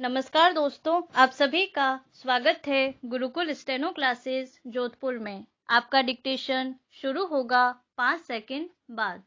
नमस्कार दोस्तों, आप सभी का स्वागत है गुरुकुल स्टेनो क्लासेस जोधपुर में। आपका डिक्टेशन शुरू होगा 5 सेकंड बाद।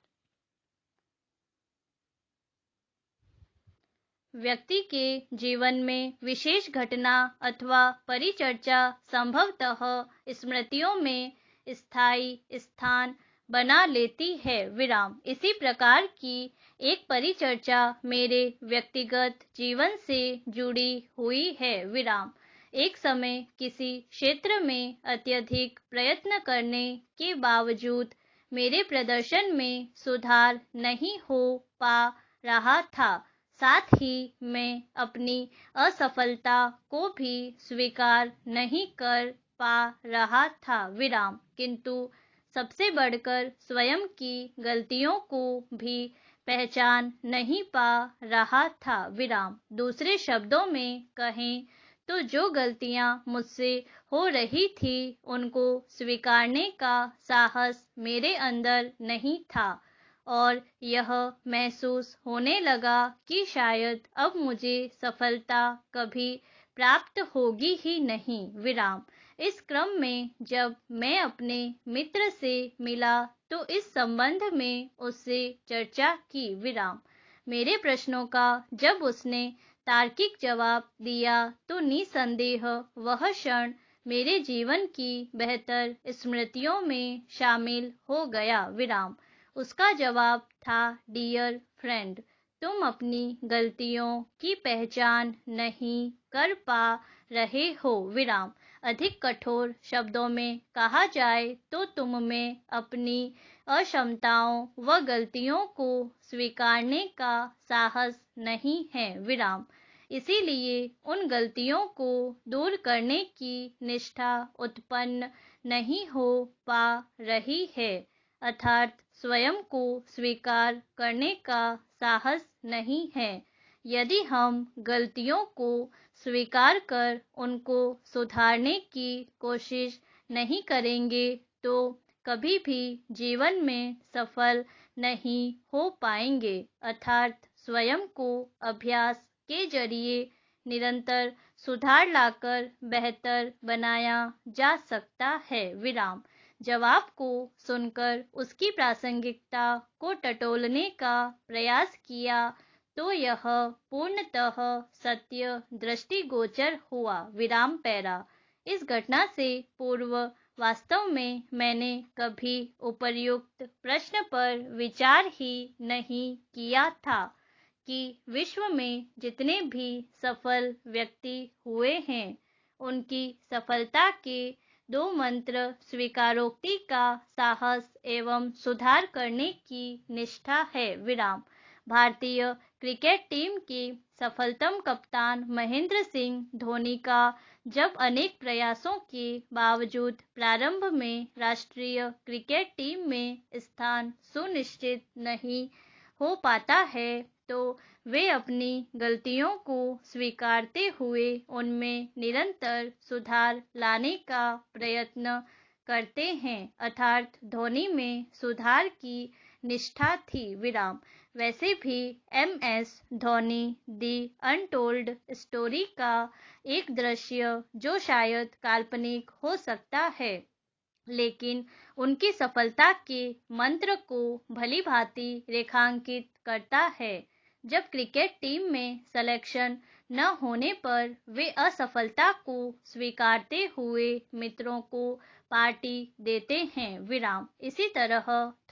व्यक्ति के जीवन में विशेष घटना अथवा परिचर्चा संभवतः स्मृतियों में स्थायी स्थान बना लेती है। विराम। इसी प्रकार की एक परिचर्चा मेरे व्यक्तिगत जीवन से जुड़ी हुई है। विराम। एक समय किसी क्षेत्र में अत्यधिक प्रयत्न करने के बावजूद मेरे प्रदर्शन में सुधार नहीं हो पा रहा था। साथ ही मैं अपनी असफलता को भी स्वीकार नहीं कर पा रहा था। विराम। किंतु सबसे बढ़कर स्वयं की गलतियों को भी पहचान नहीं पा रहा था। विराम। दूसरे शब्दों में कहें तो जो गलतियां मुझसे हो रही थी उनको स्वीकारने का साहस मेरे अंदर नहीं था और यह महसूस होने लगा कि शायद अब मुझे सफलता कभी प्राप्त होगी ही नहीं। विराम। इस क्रम में जब मैं अपने मित्र से मिला तो इस संबंध में उससे चर्चा की। विराम। मेरे प्रश्नों का जब उसने तार्किक जवाब दिया तो निसंदेह वह क्षण मेरे जीवन की बेहतर स्मृतियों में शामिल हो गया। विराम। उसका जवाब था, डियर फ्रेंड, तुम अपनी गलतियों की पहचान नहीं कर पा रहे हो। विराम। अधिक कठोर शब्दों में कहा जाए तो तुम में अपनी अक्षमताओं व गलतियों को स्वीकारने का साहस नहीं है। विराम। इसीलिए उन गलतियों को दूर करने की निष्ठा उत्पन्न नहीं हो पा रही है, अर्थात स्वयं को स्वीकार करने का साहस नहीं है। यदि हम गलतियों को स्वीकार कर उनको सुधारने की कोशिश नहीं करेंगे तो कभी भी जीवन में सफल नहीं हो पाएंगे, अर्थात स्वयं को अभ्यास के जरिए निरंतर सुधार लाकर बेहतर बनाया जा सकता है। विराम। जवाब को सुनकर उसकी प्रासंगिकता को टटोलने का प्रयास किया तो यह पूर्णतः सत्य दृष्टिगोचर हुआ। विराम पैरा। इस घटना से पूर्व वास्तव में मैंने कभी उपर्युक्त प्रश्न पर विचार ही नहीं किया था कि विश्व में जितने भी सफल व्यक्ति हुए हैं उनकी सफलता के दो मंत्र स्वीकारोक्ति का साहस एवं सुधार करने की निष्ठा है। विराम। भारतीय क्रिकेट टीम के सफलतम कप्तान महेंद्र सिंह धोनी का जब अनेक प्रयासों के बावजूद प्रारंभ में राष्ट्रीय क्रिकेट टीम में स्थान सुनिश्चित नहीं हो पाता है तो वे अपनी गलतियों को स्वीकारते हुए उनमें निरंतर सुधार लाने का प्रयत्न करते हैं, अर्थात धोनी में सुधार की निष्ठा थी। विराम। वैसे भी MS Dhoni the untold story का एक दृश्य जो शायद काल्पनिक हो सकता है लेकिन उनकी सफलता के मंत्र को भली भांति रेखांकित करता है। जब क्रिकेट टीम में सिलेक्शन न होने पर वे असफलता को स्वीकारते हुए मित्रों को पार्टी देते हैं। विराम। इसी तरह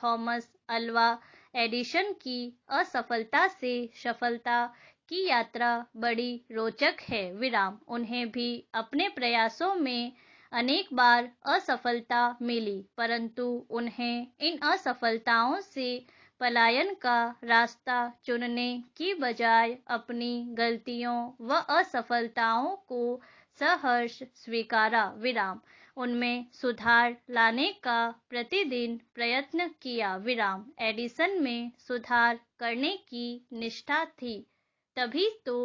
थॉमस अल्वा एडिशन की असफलता से सफलता की यात्रा बड़ी रोचक है। विराम। उन्हें भी अपने प्रयासों में अनेक बार असफलता मिली परंतु उन्हें इन असफलताओं से पलायन का रास्ता चुनने की बजाय अपनी गलतियों व असफलताओं को सहर्ष स्वीकारा। विराम। उनमें सुधार लाने का प्रतिदिन प्रयत्न किया। विराम। एडिसन में सुधार करने की निष्ठा थी तभी तो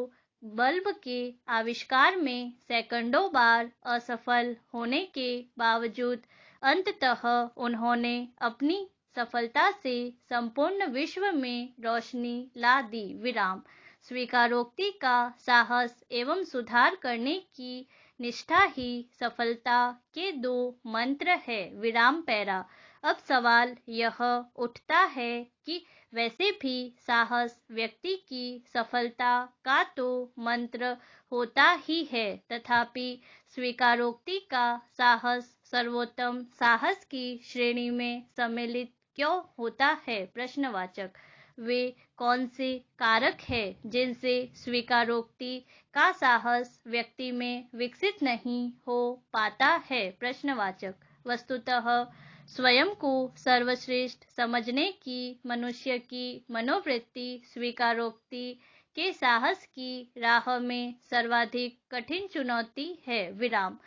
बल्ब के आविष्कार में सैकड़ों बार असफल होने के बावजूद अंततः उन्होंने अपनी सफलता से संपूर्ण विश्व में रोशनी ला दी। विराम। स्वीकारोक्ति का साहस एवं सुधार करने की निष्ठा ही सफलता के दो मंत्र है। विराम पैरा। अब सवाल यह उठता है कि वैसे भी साहस व्यक्ति की सफलता का तो मंत्र होता ही है, तथापि स्वीकारोक्ति का साहस सर्वोत्तम साहस की श्रेणी में सम्मिलित क्यों होता है? प्रश्नवाचक। वे कौन से कारक हैं जिनसे स्वीकारोक्ति का साहस व्यक्ति में विकसित नहीं हो पाता है? प्रश्नवाचक। वस्तुतः स्वयं को सर्वश्रेष्ठ समझने की मनुष्य की मनोवृत्ति स्वीकारोक्ति के साहस की राह में सर्वाधिक कठिन चुनौती है। विराम।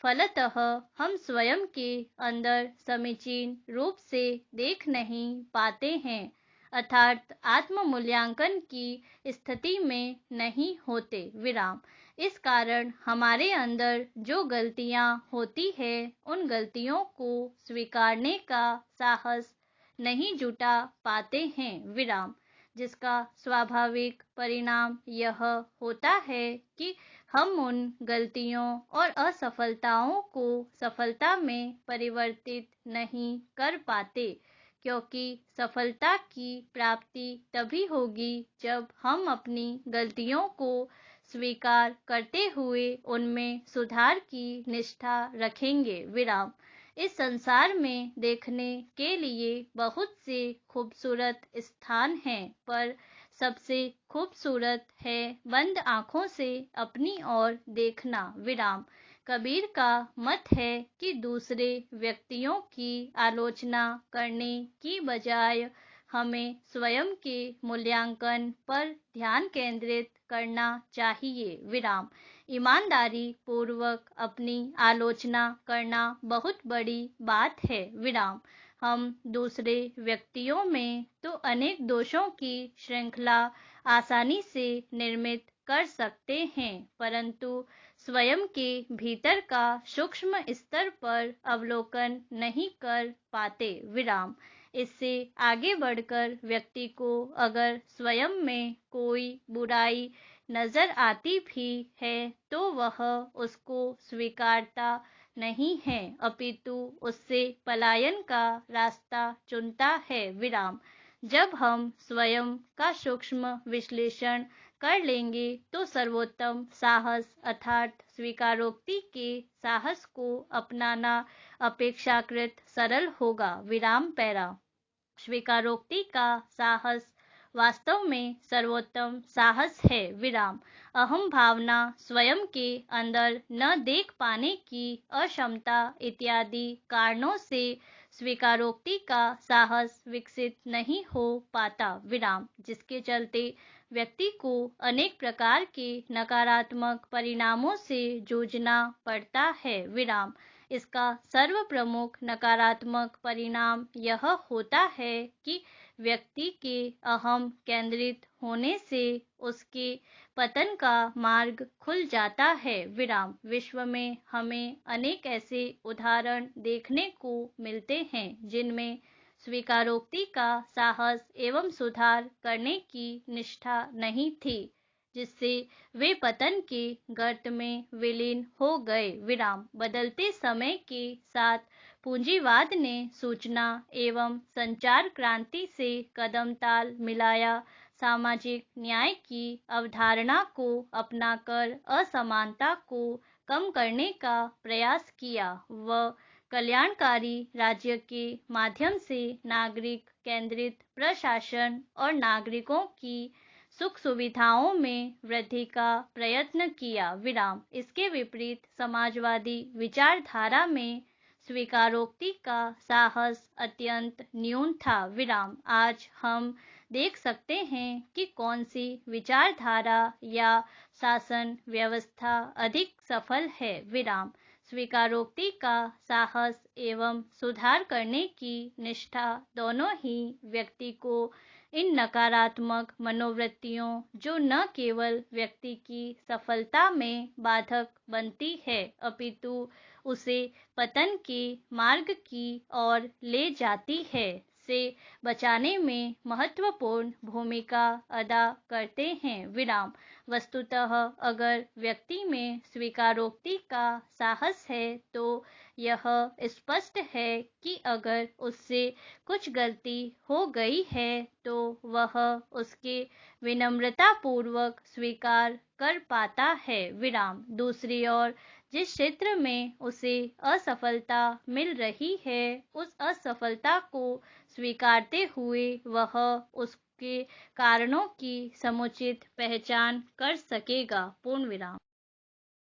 फलतः हम स्वयं के अंदर समीचीन रूप से देख नहीं पाते हैं, अर्थात आत्म मूल्यांकन की स्थिति में नहीं होते। विराम। इस कारण हमारे अंदर जो गलतियां होती है उन गलतियों को स्वीकारने का साहस नहीं जुटा पाते हैं। विराम। जिसका स्वाभाविक परिणाम यह होता है कि हम उन गलतियों और असफलताओं को सफलता में परिवर्तित नहीं कर पाते, क्योंकि सफलता की प्राप्ति तभी होगी जब हम अपनी गलतियों को स्वीकार करते हुए उनमें सुधार की निष्ठा रखेंगे। विराम। इस संसार में देखने के लिए बहुत से खूबसूरत स्थान हैं, पर सबसे खूबसूरत है बंद आंखों से अपनी ओर देखना। विराम। कबीर का मत है कि दूसरे व्यक्तियों की आलोचना करने की बजाय हमें स्वयं के मूल्यांकन पर ध्यान केंद्रित करना चाहिए। विराम। ईमानदारी पूर्वक अपनी आलोचना करना बहुत बड़ी बात है। विराम। हम दूसरे व्यक्तियों में तो अनेक दोषों की श्रृंखला आसानी से निर्मित कर सकते हैं, परंतु स्वयं के भीतर का सूक्ष्म स्तर पर अवलोकन नहीं कर पाते। विराम। इससे आगे बढ़कर व्यक्ति को अगर स्वयं में कोई बुराई नजर आती भी है तो वह उसको स्वीकारता नहीं है, अपितु उससे पलायन का रास्ता चुनता है। विराम। जब हम स्वयं का सूक्ष्म विश्लेषण कर लेंगे तो सर्वोत्तम साहस अर्थात स्वीकारोक्ति के साहस को अपनाना अपेक्षाकृत सरल होगा। विराम पैरा। स्वीकारोक्ति का साहस वास्तव में सर्वोत्तम साहस है। विराम। अहम भावना, स्वयं के अंदर न देख पाने की अक्षमता इत्यादि कारणों से स्वीकारोक्ति का साहस विकसित नहीं हो पाता। विराम। जिसके चलते व्यक्ति को अनेक प्रकार के नकारात्मक परिणामों से जूझना पड़ता है। विराम। इसका सर्व प्रमुख नकारात्मक परिणाम यह होता है कि व्यक्ति के अहम केंद्रित होने से उसके पतन का मार्ग खुल जाता है। विराम। विश्व में हमें अनेक ऐसे उदाहरण देखने को मिलते हैं जिनमें स्वीकारोक्ति का साहस एवं सुधार करने की निष्ठा नहीं थी, जिससे वे पतन के गर्त में विलीन हो गए। विराम। बदलते समय के साथ पूंजीवाद ने सूचना एवं संचार क्रांति से कदम ताल मिलाया, सामाजिक न्याय की अवधारणा को अपनाकर असमानता को कम करने का प्रयास किया व कल्याणकारी राज्य के माध्यम से नागरिक केंद्रित प्रशासन और नागरिकों की सुख सुविधाओं में वृद्धि का प्रयत्न किया। विराम। इसके विपरीत समाजवादी विचारधारा में स्वीकारोक्ति का साहस अत्यंत न्यून था। विराम। आज हम देख सकते हैं कि कौन सी विचारधारा या शासन व्यवस्था अधिक सफल है। विराम। स्वीकारोक्ति का साहस एवं सुधार करने की निष्ठा दोनों ही व्यक्ति को इन नकारात्मक मनोवृत्तियों जो न केवल व्यक्ति की सफलता में बाधक बनती है अपितु उसे पतन के मार्ग की ओर ले जाती है, से बचाने में महत्वपूर्ण भूमिका अदा करते हैं। विराम। वस्तुतः अगर व्यक्ति में स्वीकारोक्ति का साहस है तो यह स्पष्ट है कि अगर उससे कुछ गलती हो गई है तो वह उसके विनम्रतापूर्वक स्वीकार कर पाता है। विराम। दूसरी ओर जिस क्षेत्र में उसे असफलता मिल रही है उस असफलता को स्वीकारते हुए वह उसके कारणों की समुचित पहचान कर सकेगा। पूर्ण विराम।